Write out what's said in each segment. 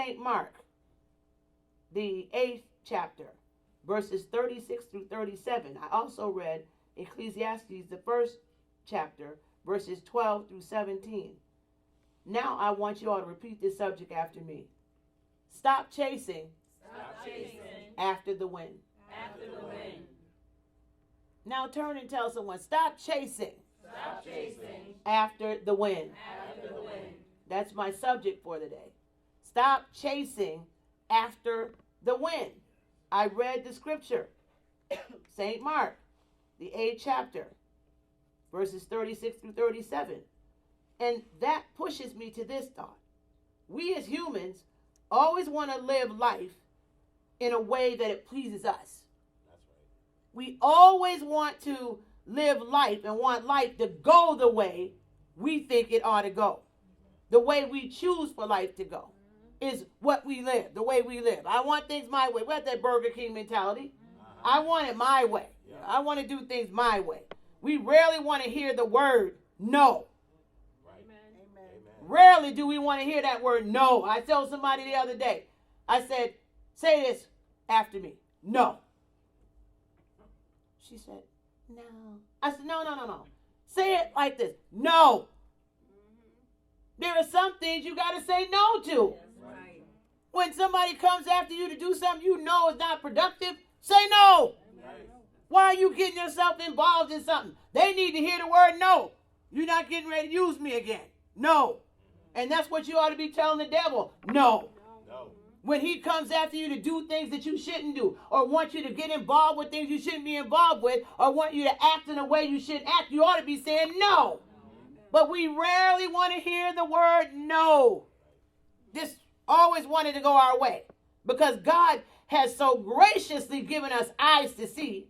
St. Mark, the 8th chapter, verses 36 through 37. I also read Ecclesiastes, the 1st chapter, verses 12 through 17. Now I want you all to repeat this subject after me. Stop chasing, after the wind. After the wind. Now turn and tell someone, stop chasing, After the wind. the wind. That's my subject for today. Stop chasing after the wind. I read the scripture, St. Mark, the 8th chapter, verses 36 through 37. And that pushes me to this thought. We as humans always want to live life in a way that it pleases us. That's right. We always want to live life and want life to go the way we think it ought to go. The way we choose for life to go is what we live, the way we live. I want things my way. We have that Burger King mentality. I want it my way. Yeah. I want to do things my way. We rarely want to hear the word no. Right. Amen. Rarely do we want to hear that word no. I told somebody the other day, I said, say this after me. No. She said, no. I said, no. Say it like this. No. There are some things you got to say no to. Right. When somebody comes after you to do something you know is not productive, say no. Right. Why are you getting yourself involved in something? They need to hear the word no. You're not getting ready to use me again. No. And that's what you ought to be telling the devil. No. No. When he comes after you to do things that you shouldn't do, or want you to get involved with things you shouldn't be involved with, or want you to act in a way you shouldn't act, you ought to be saying no. But we rarely want to hear the word no. Just always wanted to go our way. Because God has so graciously given us eyes to see,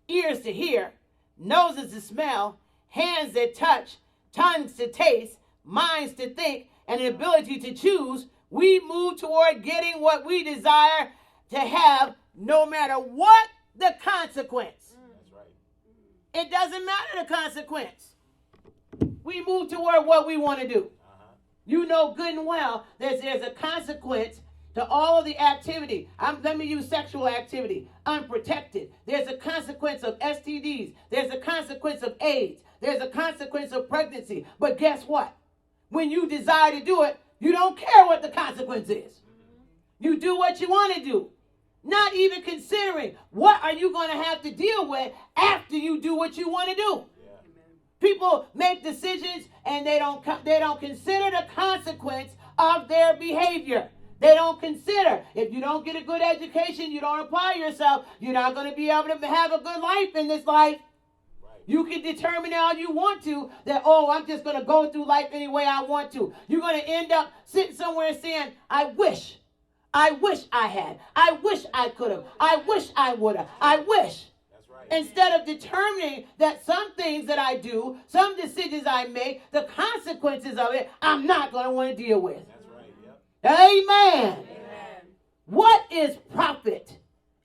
ears to hear, noses to smell, hands that touch, tongues to taste, minds to think, and the ability to choose. We move toward getting what we desire to have, no matter what the consequence. That's right. It doesn't matter the consequence. We move toward what we want to do. You know good and well that there's a consequence to all of the activity. Let me use sexual activity. Unprotected. There's a consequence of STDs. There's a consequence of AIDS. There's a consequence of pregnancy. But guess what? When you desire to do it, you don't care what the consequence is. You do what you want to do. Not even considering what are you going to have to deal with after you do what you want to do. People make decisions and they don't consider the consequence of their behavior. They don't consider, if you don't get a good education, you don't apply yourself, you're not going to be able to have a good life in this life. Right. You can determine all you want to that, I'm just going to go through life any way I want to. You're going to end up sitting somewhere and saying, I wish I had. I wish I could have. I wish I would have. I wish. That's right. Instead of determining that some things that I do, some decisions I make, the consequences of it, I'm not going to want to deal with. That's right. Yep. Amen. Amen. What is profit,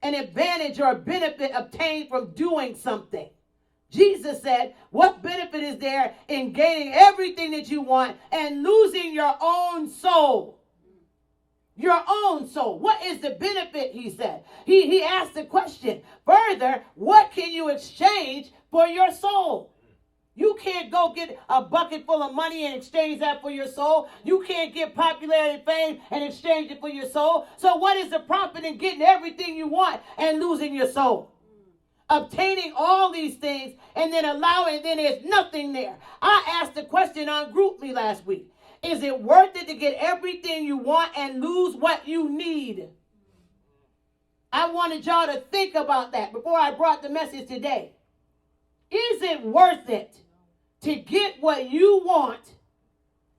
an advantage or a benefit obtained from doing something? Jesus said, what benefit is there in gaining everything that you want and losing your own soul? Your own soul. What is the benefit, he said. He asked the question. Further, what can you exchange for your soul? You can't go get a bucket full of money and exchange that for your soul. You can't get popularity and fame and exchange it for your soul. So what is the profit in getting everything you want and losing your soul? Obtaining all these things and then then there's nothing there. I asked the question on GroupMe last week. Is it worth it to get everything you want and lose what you need? I wanted y'all to think about that before I brought the message today. Is it worth it to get what you want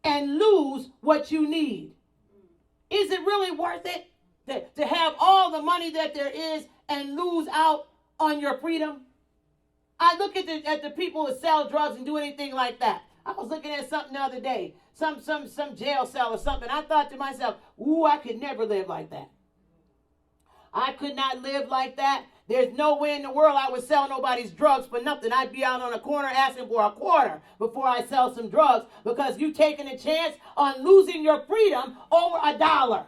and lose what you need? Is it really worth it to have all the money that there is and lose out on your freedom? I look at the people that sell drugs and do anything like that. I was looking at something the other day, some jail cell or something. I thought to myself, ooh, I could never live like that. I could not live like that. There's no way in the world I would sell nobody's drugs for nothing. I'd be out on a corner asking for a quarter before I sell some drugs because you taking a chance on losing your freedom over $1. Right.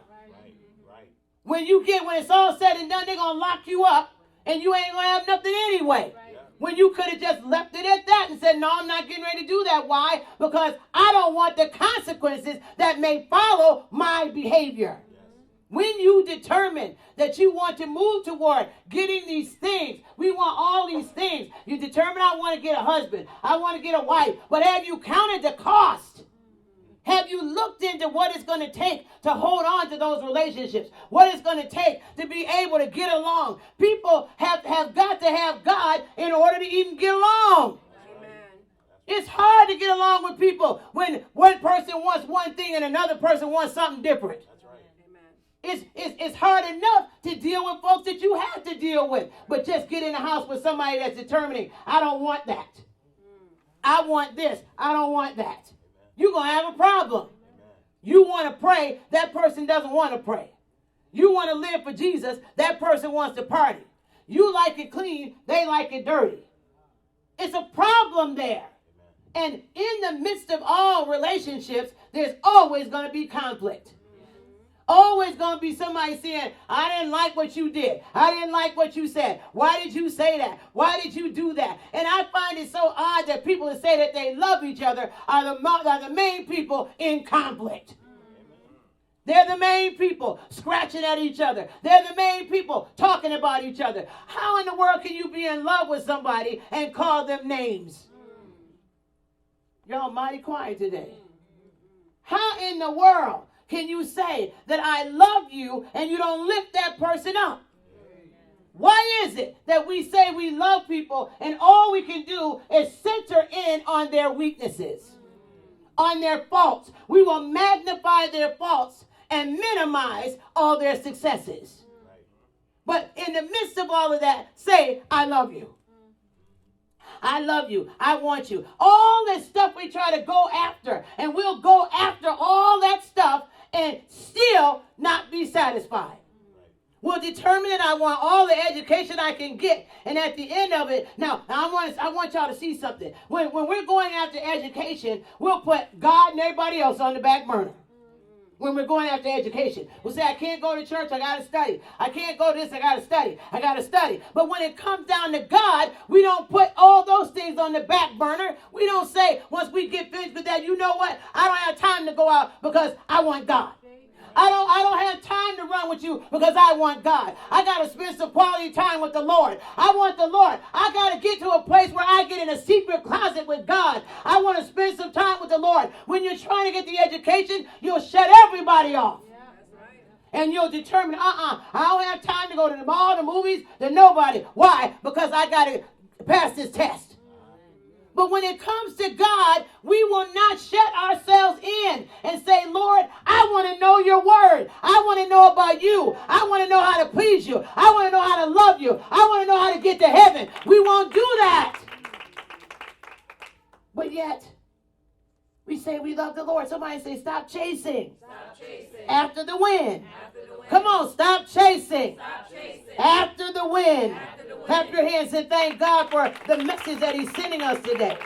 When it's all said and done, they're going to lock you up and you ain't going to have nothing anyway. Right. When you could have just left it at that and said, no, I'm not getting ready to do that. Why? Because I don't want the consequences that may follow my behavior. When you determine that you want to move toward getting these things, we want all these things. You determine, I want to get a husband, I want to get a wife, but have you counted the cost? Have you looked into what it's going to take to hold on to those relationships? What it's going to take to be able to get along? People have got to have God in order to even get along. Amen. It's hard to get along with people when one person wants one thing and another person wants something different. That's right. Amen. It's hard enough to deal with folks that you have to deal with. But just get in the house with somebody that's determining, I don't want that. I want this. I don't want that. You're going to have a problem. You want to pray. That person doesn't want to pray. You want to live for Jesus. That person wants to party. You like it clean. They like it dirty. It's a problem there. And in the midst of all relationships, there's always going to be conflict. Always going to be somebody saying, I didn't like what you did. I didn't like what you said. Why did you say that? Why did you do that? And I find it so odd that people that say that they love each other are the main people in conflict. They're the main people scratching at each other. They're the main people talking about each other. How in the world can you be in love with somebody and call them names? Y'all mighty quiet today. How in the world can you say that I love you and you don't lift that person up? Why is it that we say we love people and all we can do is center in on their weaknesses, on their faults? We will magnify their faults and minimize all their successes. But in the midst of all of that, say, I love you. I love you. I want you. All this stuff we try to go after, and we'll go after all that stuff and still not be satisfied. We'll determine that I want all the education I can get, and at the end of it, now I want y'all to see something. When we're going after education, we'll put God and everybody else on the back burner. When we're going after education, we'll say, I can't go to church, I got to study. I can't go to this, I got to study. I got to study. But when it comes down to God, we don't put all those things on the back burner. We don't say, once we get finished with that, you know what? I don't have time to go out because I want God. I don't have time to run with you because I want God. I got to spend some quality time with the Lord. I want the Lord. I got to get to a place where I get in a secret closet with God. I want to spend some time with the Lord. When you're trying to get the education, you'll shut everybody off. And you'll determine, I don't have time to go to the mall, the movies, to nobody. Why? Because I got to pass this test. But when it comes to God, we will not shut ourselves in and say, Lord, I want to know your word. I want to know about you. I want to know how to please you. I want to know how to love you. I want to know how to get to heaven. We won't do that. But yet, we say we love the Lord. Somebody say, stop chasing. Stop chasing. After the wind. After the wind. Come on, stop chasing. Stop chasing. After the wind. After the wind. Clap your hands and thank God for the message that he's sending us today.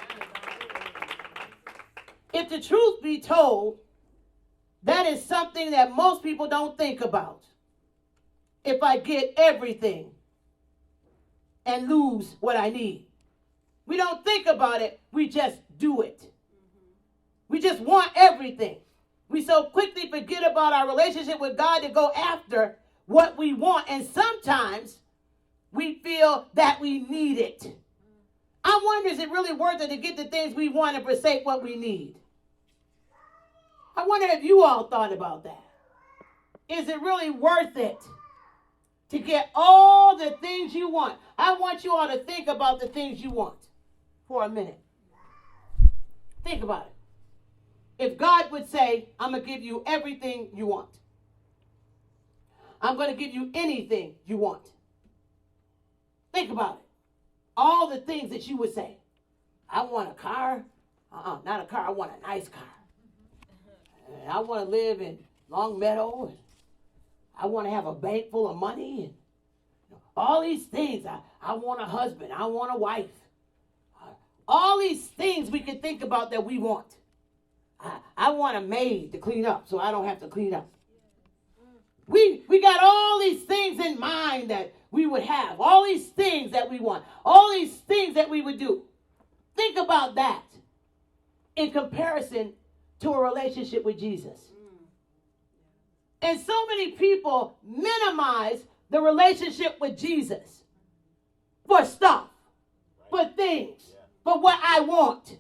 If the truth be told, that is something that most people don't think about. If I get everything and lose what I need. We don't think about it. We just do it. We just want everything. We so quickly forget about our relationship with God to go after what we want. And sometimes we feel that we need it. I wonder, is it really worth it to get the things we want and forsake what we need? I wonder if you all thought about that. Is it really worth it to get all the things you want? I want you all to think about the things you want for a minute. Think about it. If God would say, I'm going to give you everything you want. I'm going to give you anything you want. Think about it. All the things that you would say. I want a car. Not a car. I want a nice car. And I want to live in Long Meadow. And I want to have a bank full of money. And all these things. I want a husband. I want a wife. All these things we can think about that we want. I want a maid to clean up so I don't have to clean up. We got all these things in mind that we would have, all these things that we want, all these things that we would do. Think about that in comparison to a relationship with Jesus. And so many people minimize the relationship with Jesus for stuff, for things, for what I want.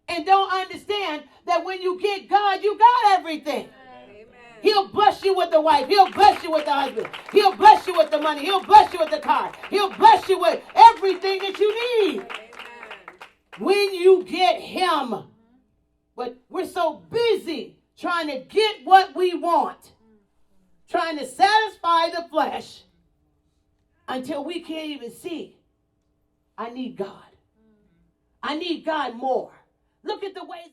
And don't understand that when you get God, you got everything. He'll bless you with the wife. He'll bless you with the husband. He'll bless you with the money. He'll bless you with the car. He'll bless you with everything that you need when you get him. But we're so busy trying to get what we want, trying to satisfy the flesh until we can't even see. I need God. I need God more. Look at the ways.